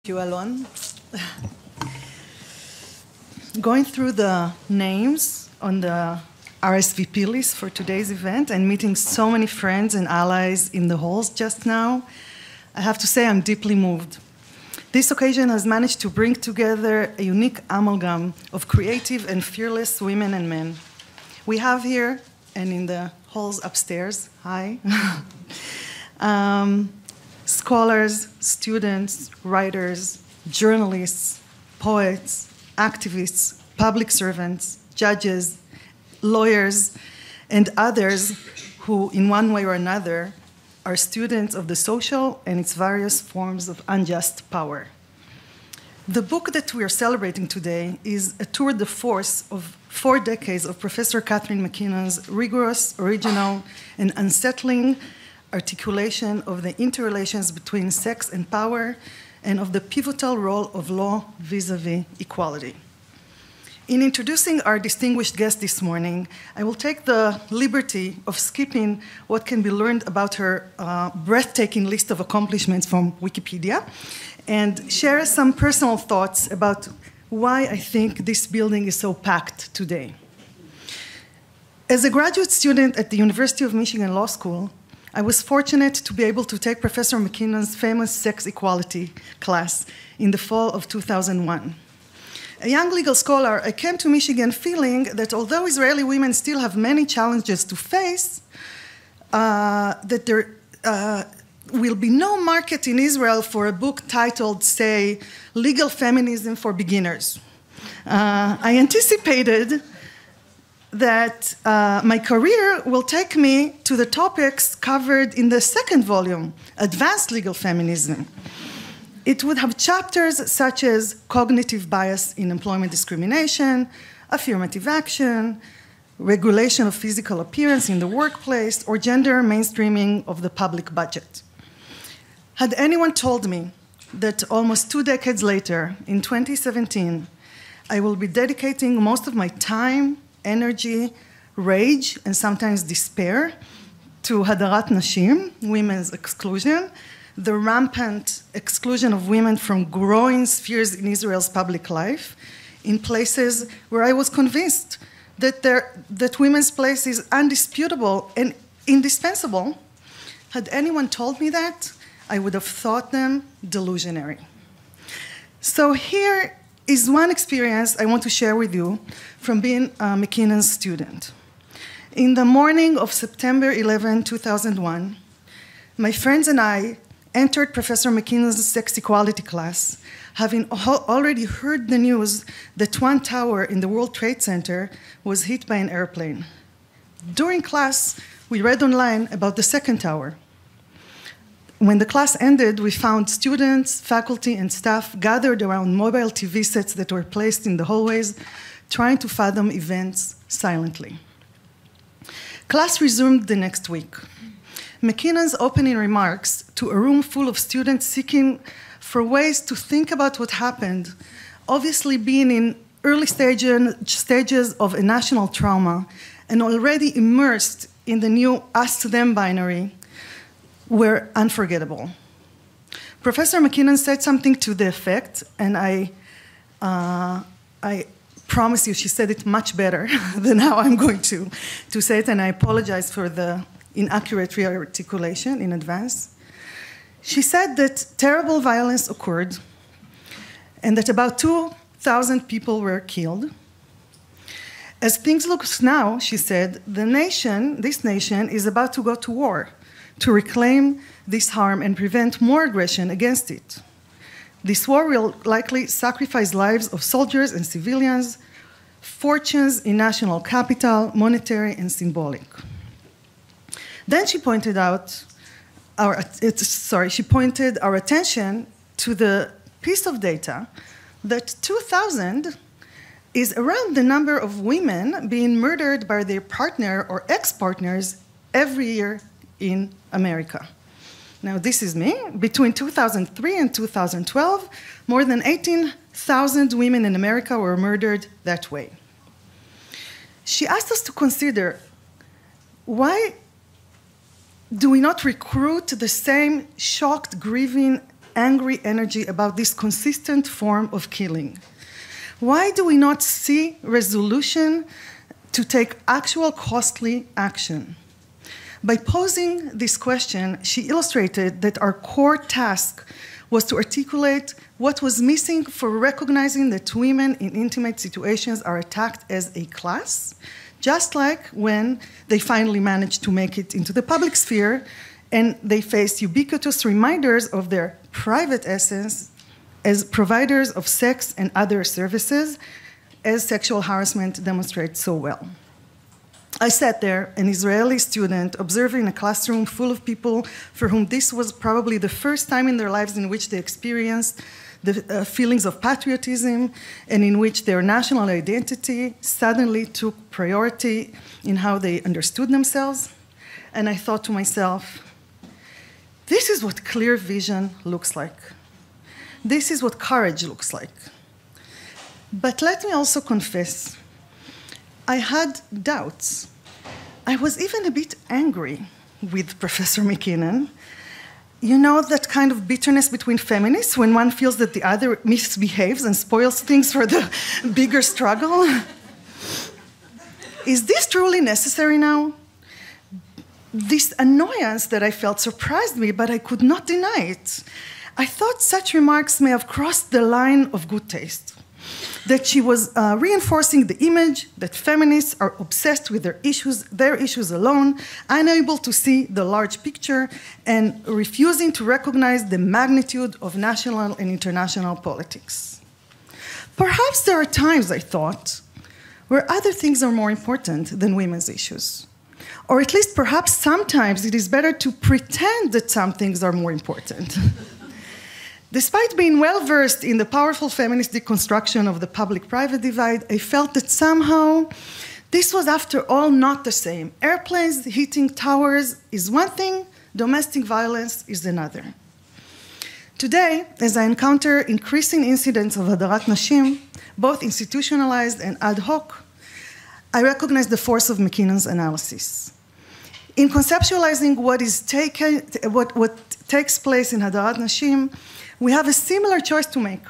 You, Alon. Going through the names on the RSVP list for today's event and meeting so many friends and allies in the halls just now, I have to say I'm deeply moved. This occasion has managed to bring together a unique amalgam of creative and fearless women and men. We have here, and in the halls upstairs, hi, scholars, students, writers, journalists, poets, activists, public servants, judges, lawyers, and others who, in one way or another, are students of the social and its various forms of unjust power. The book that we are celebrating today is a tour de force of 4 decades of Professor Catharine MacKinnon's rigorous, original, and unsettling articulation of the interrelations between sex and power and of the pivotal role of law vis-a-vis equality. In introducing our distinguished guest this morning, I will take the liberty of skipping what can be learned about her breathtaking list of accomplishments from Wikipedia and share some personal thoughts about why I think this building is so packed today. As a graduate student at the University of Michigan Law School, I was fortunate to be able to take Professor MacKinnon's famous sex equality class in the fall of 2001. A young legal scholar, I came to Michigan feeling that although Israeli women still have many challenges to face, that there will be no market in Israel for a book titled, say, Legal Feminism for Beginners. I anticipated that my career will take me to the topics covered in the second volume, Advanced Legal Feminism. It would have chapters such as cognitive bias in employment discrimination, affirmative action, regulation of physical appearance in the workplace, or gender mainstreaming of the public budget. Had anyone told me that almost 2 decades later, in 2017, I will be dedicating most of my time, energy, rage, and sometimes despair to Hadarat Nashim, women's exclusion, the rampant exclusion of women from growing spheres in Israel's public life, in places where I was convinced that women's place is undisputable and indispensable. Had anyone told me that, I would have thought them delusionary. So here is one experience I want to share with you from being a MacKinnon's student. In the morning of September 11, 2001, my friends and I entered Professor MacKinnon's sex equality class, having already heard the news that one tower in the World Trade Center was hit by an airplane. During class, we read online about the second tower. When the class ended, we found students, faculty, and staff gathered around mobile TV sets that were placed in the hallways, trying to fathom events silently. Class resumed the next week. MacKinnon's opening remarks to a room full of students seeking for ways to think about what happened, obviously being in early stages of a national trauma and already immersed in the new us-to-them binary, were unforgettable. Professor MacKinnon said something to the effect, and I promise you she said it much better than how I'm going to say it, and I apologize for the inaccurate re-articulation in advance. She said that terrible violence occurred and that about 2,000 people were killed. As things look now, she said, this nation is about to go to war to reclaim this harm and prevent more aggression against it. This war will likely sacrifice lives of soldiers and civilians, fortunes in national capital, monetary and symbolic. Then she pointed our attention to the piece of data that 2,000 is around the number of women being murdered by their partner or ex-partners every year in America. Now, this is me. Between 2003 and 2012, more than 18,000 women in America were murdered that way. She asked us to consider why do we not recruit the same shocked, grieving, angry energy about this consistent form of killing? Why do we not see resolution to take actual costly action? By posing this question, she illustrated that our core task was to articulate what was missing for recognizing that women in intimate situations are attacked as a class, just like when they finally managed to make it into the public sphere and they face ubiquitous reminders of their private essence as providers of sex and other services, as sexual harassment demonstrates so well. I sat there, an Israeli student, observing a classroom full of people for whom this was probably the first time in their lives in which they experienced the feelings of patriotism and in which their national identity suddenly took priority in how they understood themselves. And I thought to myself, this is what clear vision looks like. This is what courage looks like. But let me also confess, I had doubts. I was even a bit angry with Professor MacKinnon. You know that kind of bitterness between feminists when one feels that the other misbehaves and spoils things for the bigger struggle? Is this truly necessary now? This annoyance that I felt surprised me, but I could not deny it. I thought such remarks may have crossed the line of good taste, that she was reinforcing the image that feminists are obsessed with their issues alone, unable to see the large picture, and refusing to recognize the magnitude of national and international politics. Perhaps there are times, I thought, where other things are more important than women's issues. Or at least perhaps sometimes it is better to pretend that some things are more important. Despite being well-versed in the powerful feminist deconstruction of the public-private divide, I felt that somehow this was, after all, not the same. Airplanes hitting towers is one thing, domestic violence is another. Today, as I encounter increasing incidents of hadarat nashim, both institutionalized and ad hoc, I recognize the force of MacKinnon's analysis. In conceptualizing what takes place in hadarat nashim, we have a similar choice to make,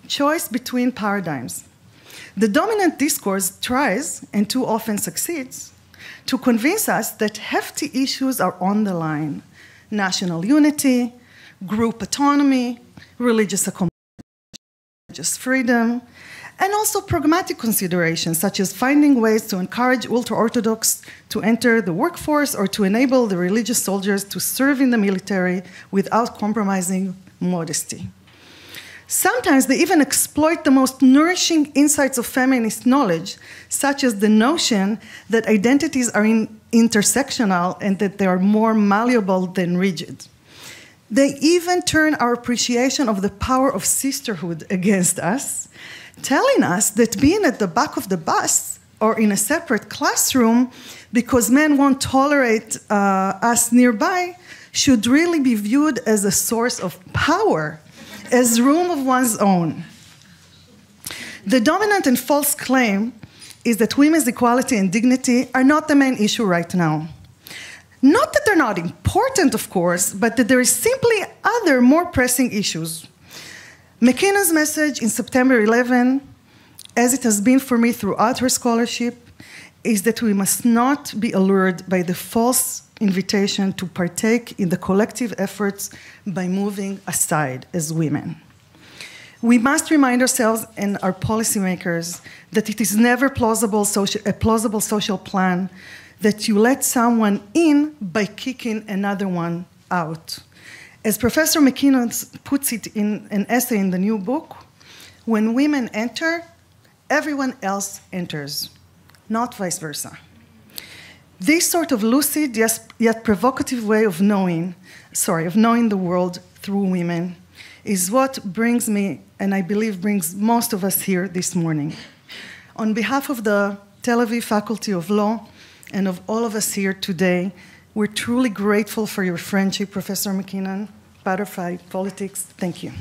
choice between paradigms. The dominant discourse tries, and too often succeeds, to convince us that hefty issues are on the line: national unity, group autonomy, religious accommodation, religious freedom, and also pragmatic considerations, such as finding ways to encourage ultra-Orthodox to enter the workforce or to enable the religious soldiers to serve in the military without compromising modesty. Sometimes they even exploit the most nourishing insights of feminist knowledge, such as the notion that identities are intersectional and that they are more malleable than rigid. They even turn our appreciation of the power of sisterhood against us, telling us that being at the back of the bus or in a separate classroom because men won't tolerate us nearby should really be viewed as a source of power, as room of one's own. The dominant and false claim is that women's equality and dignity are not the main issue right now. Not that they're not important, of course, but that there is simply other more pressing issues. MacKinnon's message in September 11, as it has been for me throughout her scholarship, is that we must not be allured by the false invitation to partake in the collective efforts by moving aside as women. We must remind ourselves and our policymakers that it is never a plausible social plan that you let someone in by kicking another one out. As Professor MacKinnon puts it in an essay in the new book, when women enter, everyone else enters, not vice versa. This sort of lucid yet provocative way of knowing the world through women is what brings me, and I believe brings most of us here this morning. On behalf of the Tel Aviv Faculty of Law and of all of us here today, we're truly grateful for your friendship, Professor MacKinnon, butterfly politics. Thank you.